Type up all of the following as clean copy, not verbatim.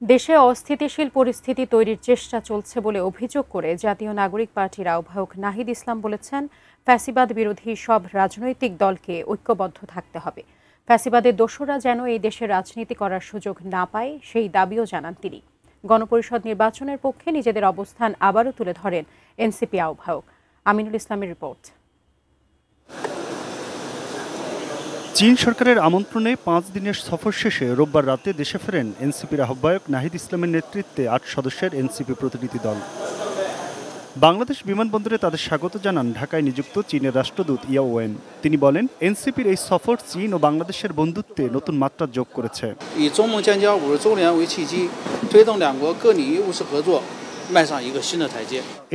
দেশে অস্থিতিশীল পরিস্থিতি তৈরির চেষ্টা চলছে বলে অভিযোগ করে জাতীয় নাগরিক পার্টির আহ্বায়ক নাহিদ ইসলাম বলেছেন, ফ্যাসিবাদ বিরোধী সব রাজনৈতিক দলকে ঐক্যবদ্ধ থাকতে হবে। ফ্যাসিবাদের দোসররা যেন এই দেশে রাজনীতি করার সুযোগ না পায়, সেই দাবিও জানান তিনি। গণপরিষদ নির্বাচনের পক্ষে নিজেদের অবস্থান আবারও তুলে ধরেন এনসিপি আহ্বায়ক। আমিনুল ইসলামের রিপোর্ট। চীন সরকারের আমন্ত্রণে 5 দিনের সফর শেষে রোববার রাতে দেশে ফেরেন এনসিপির আহ্বায়ক নাহিদ ইসলামের নেতৃত্বে 8 সদস্যের এনসিপি প্রতিনিধি দল। বাংলাদেশ বিমানবন্দরে তাদের স্বাগত জানান ঢাকায় নিযুক্ত চীনের রাষ্ট্রদূত ইয়াও ওয়েন। তিনি বলেন, এনসিপির এই সফর চীন ও বাংলাদেশের বন্ধুত্বে নতুন মাত্রা যোগ করেছে।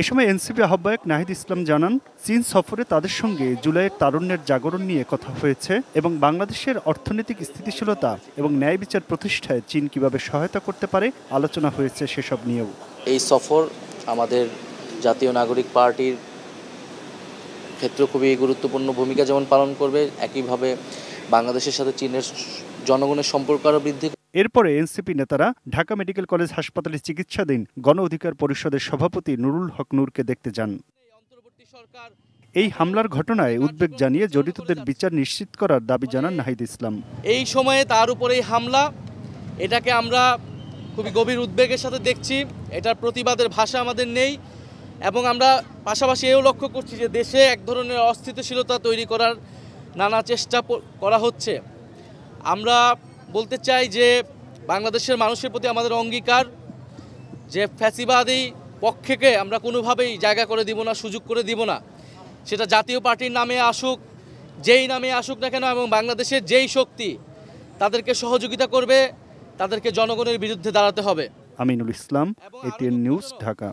এ সময় এনসিপি আহ্বায়ক নাহিদ ইসলাম জানান, চীন সফরে তাদের সঙ্গে জুলাইয়ের তারুণ্যের জাগরণ নিয়ে কথা হয়েছে এবং বাংলাদেশের অর্থনৈতিক স্থিতিশীলতা এবং ন্যায় বিচার প্রতিষ্ঠায় চীন কিভাবে সহায়তা করতে পারে আলোচনা হয়েছে সেসব নিয়েও। এই সফর আমাদের জাতীয় নাগরিক পার্টির ক্ষেত্রে খুবই গুরুত্বপূর্ণ ভূমিকা যেমন পালন করবে, একইভাবে বাংলাদেশের সাথে চীনের জনগণের সম্পর্ক আরও বৃদ্ধি। এরপরে এনসিপি নেতারা ঢাকা মেডিকেল কলেজ হাসপাতালে চিকিৎসাধীন গণ অধিকার পরিষদের সভাপতি নুরুল হক নূরকে দেখতে যান। এই হামলার ঘটনায় উদ্বেগ জানিয়ে জড়িতদের বিচার নিশ্চিত করার দাবি জানান নাহিদ ইসলাম। এই সময়ে তার উপরেই হামলা, এটাকে আমরা খুবই গভীর উদ্বেগের সাথে দেখছি। এটার প্রতিবাদের ভাষা আমাদের নেই এবং আমরা পাশাপাশি এও লক্ষ্য করছি যে দেশে এক ধরনের অস্থিতিশীলতা তৈরি করার নানা চেষ্টা করা হচ্ছে। আমরা বলতে চাই যে বাংলাদেশের মানুষের প্রতি আমাদের অঙ্গীকার যে ফ্যাসিবাদী পক্ষকে আমরা কোনোভাবেই জায়গা করে দিব না, সুযোগ করে দিব না। সেটা জাতীয় পার্টির নামে আসুক, যেই নামে আসুক না কেন, এবং বাংলাদেশের যেই শক্তি তাদেরকে সহযোগিতা করবে তাদেরকে জনগণের বিরুদ্ধে দাঁড়াতে হবে। Aminul Islam, ATN news, Dhaka.